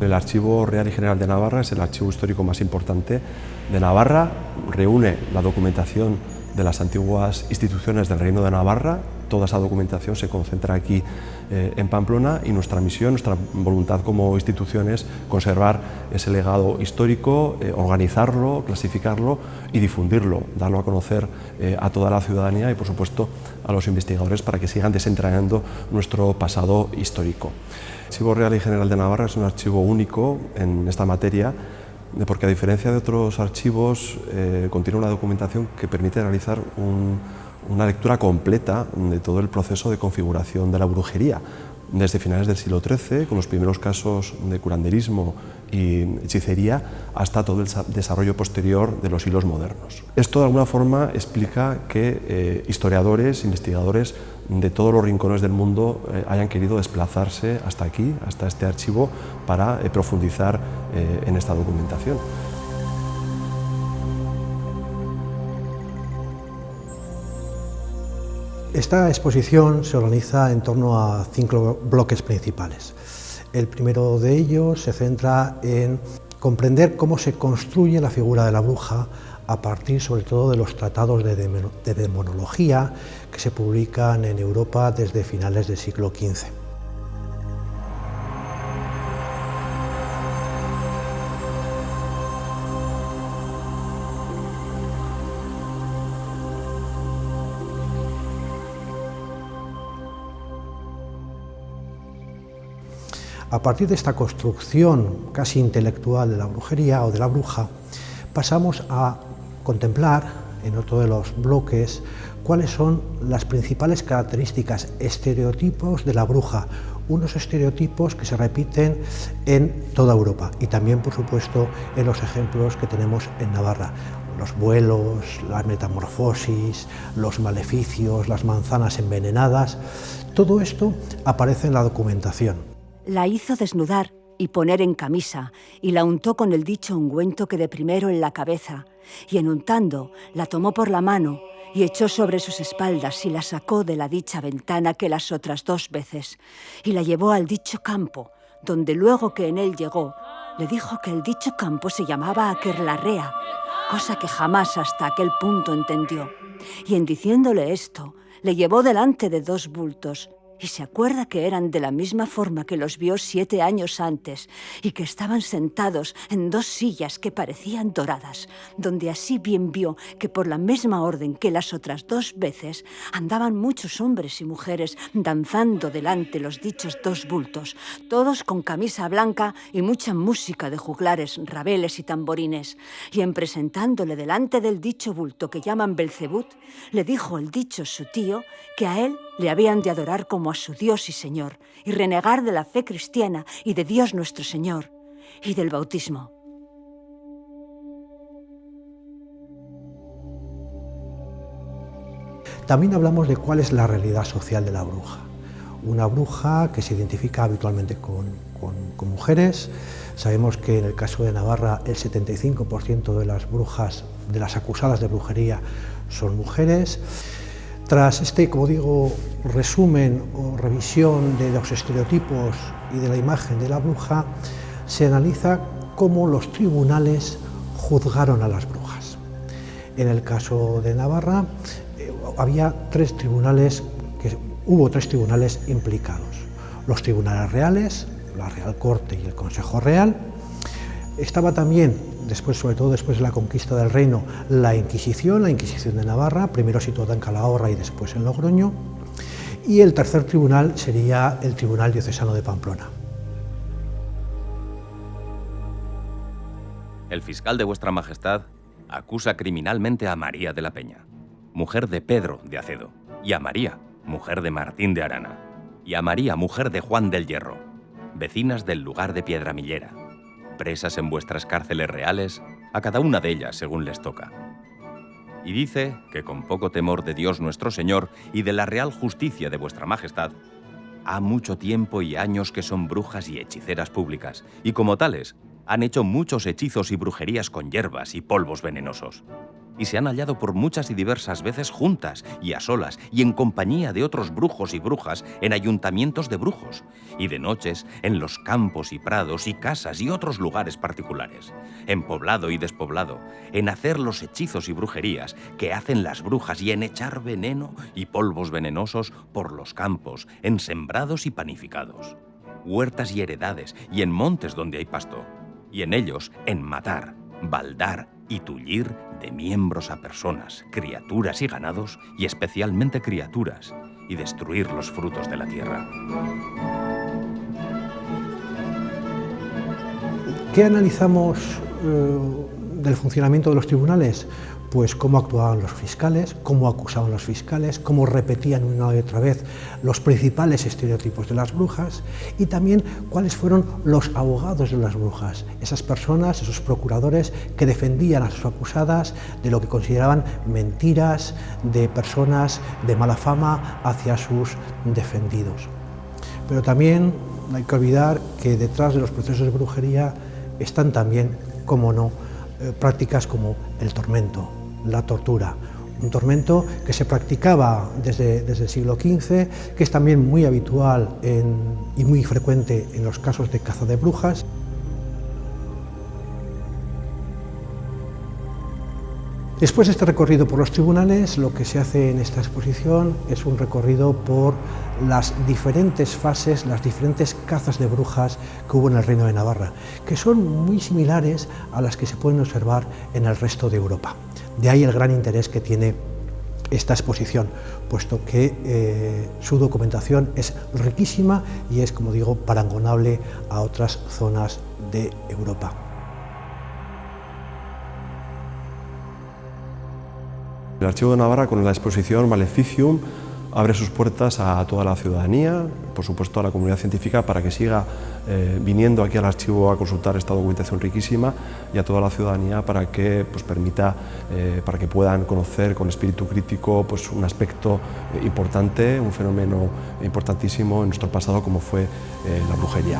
El Archivo Real y General de Navarra es el archivo histórico más importante de Navarra, reúne la documentación de las antiguas instituciones del Reino de Navarra. Toda esa documentación se concentra aquí en Pamplona y nuestra misión, nuestra voluntad como institución es conservar ese legado histórico, organizarlo, clasificarlo y difundirlo, darlo a conocer a toda la ciudadanía y por supuesto a los investigadores para que sigan desentrañando nuestro pasado histórico. El Archivo Real y General de Navarra es un archivo único en esta materia porque a diferencia de otros archivos contiene una documentación que permite realizar una lectura completa de todo el proceso de configuración de la brujería, desde finales del siglo XIII, con los primeros casos de curanderismo y hechicería, hasta todo el desarrollo posterior de los hilos modernos. Esto de alguna forma explica que historiadores, investigadores de todos los rincones del mundo hayan querido desplazarse hasta aquí, hasta este archivo, para profundizar en esta documentación. Esta exposición se organiza en torno a 5 bloques principales. El primero de ellos se centra en comprender cómo se construye la figura de la bruja a partir sobre todo de los tratados de demonología que se publican en Europa desde finales del siglo XV. A partir de esta construcción casi intelectual de la brujería o de la bruja, pasamos a contemplar en otro de los bloques cuáles son las principales características, estereotipos de la bruja, unos estereotipos que se repiten en toda Europa y también, por supuesto, en los ejemplos que tenemos en Navarra. Los vuelos, las metamorfosis, los maleficios, las manzanas envenenadas, todo esto aparece en la documentación. La hizo desnudar y poner en camisa, y la untó con el dicho ungüento que de primero en la cabeza, y en untando la tomó por la mano, y echó sobre sus espaldas, y la sacó de la dicha ventana que las otras 2 veces, y la llevó al dicho campo, donde luego que en él llegó, le dijo que el dicho campo se llamaba Aquerlarrea, cosa que jamás hasta aquel punto entendió. Y en diciéndole esto, le llevó delante de 2 bultos, y se acuerda que eran de la misma forma que los vio 7 años antes y que estaban sentados en 2 sillas que parecían doradas, donde así bien vio que por la misma orden que las otras 2 veces andaban muchos hombres y mujeres danzando delante los dichos 2 bultos, todos con camisa blanca y mucha música de juglares, rabeles y tamborines, y en presentándole delante del dicho bulto que llaman Belcebú, le dijo el dicho su tío que a él le habían de adorar como a su Dios y Señor, y renegar de la fe cristiana y de Dios nuestro Señor, y del bautismo. También hablamos de cuál es la realidad social de la bruja. Una bruja que se identifica habitualmente con mujeres. Sabemos que en el caso de Navarra el 75% de las brujas, de las acusadas de brujería, son mujeres. Tras este, como digo, resumen o revisión de los estereotipos y de la imagen de la bruja, se analiza cómo los tribunales juzgaron a las brujas. En el caso de Navarra hubo tres tribunales implicados: los tribunales reales, la Real Corte y el Consejo Real. Estaba también, sobre todo después de la conquista del reino, la Inquisición de Navarra, primero situada en Calahorra y después en Logroño, y el tercer tribunal sería el Tribunal Diocesano de Pamplona. El fiscal de Vuestra Majestad acusa criminalmente a María de la Peña, mujer de Pedro de Acedo, y a María, mujer de Martín de Arana, y a María, mujer de Juan del Hierro, vecinas del lugar de Piedramillera, presas en vuestras cárceles reales, a cada una de ellas según les toca. Y dice que con poco temor de Dios nuestro Señor y de la real justicia de Vuestra Majestad, ha mucho tiempo y años que son brujas y hechiceras públicas, y como tales, han hecho muchos hechizos y brujerías con hierbas y polvos venenosos. y se han hallado por muchas y diversas veces juntas y a solas y en compañía de otros brujos y brujas en ayuntamientos de brujos y de noches en los campos y prados y casas y otros lugares particulares, en poblado y despoblado, en hacer los hechizos y brujerías que hacen las brujas y en echar veneno y polvos venenosos por los campos, en sembrados y panificados, huertas y heredades y en montes donde hay pasto, y en ellos en matar, baldar y tullir de miembros a personas, criaturas y ganados, y especialmente criaturas, y destruir los frutos de la tierra. ¿Qué analizamos del funcionamiento de los tribunales? Pues cómo actuaban los fiscales, cómo acusaban los fiscales, cómo repetían una y otra vez los principales estereotipos de las brujas y también cuáles fueron los abogados de las brujas, esas personas, esos procuradores que defendían a sus acusadas de lo que consideraban mentiras de personas de mala fama hacia sus defendidos. Pero también no hay que olvidar que detrás de los procesos de brujería están también, como no, prácticas como el tormento, la tortura, un tormento que se practicaba desde el siglo XV, que es también muy habitual y muy frecuente en los casos de caza de brujas. Después de este recorrido por los tribunales, lo que se hace en esta exposición es un recorrido por las diferentes fases, las diferentes cazas de brujas que hubo en el Reino de Navarra, que son muy similares a las que se pueden observar en el resto de Europa. De ahí el gran interés que tiene esta exposición, puesto que su documentación es riquísima y es, como digo, parangonable a otras zonas de Europa. El Archivo de Navarra, con la exposición Maleficium, abre sus puertas a toda la ciudadanía, por supuesto a la comunidad científica, para que siga viniendo aquí al archivo a consultar esta documentación riquísima, y a toda la ciudadanía para que permita, para que puedan conocer con espíritu crítico un aspecto importante, un fenómeno importantísimo en nuestro pasado como fue la brujería.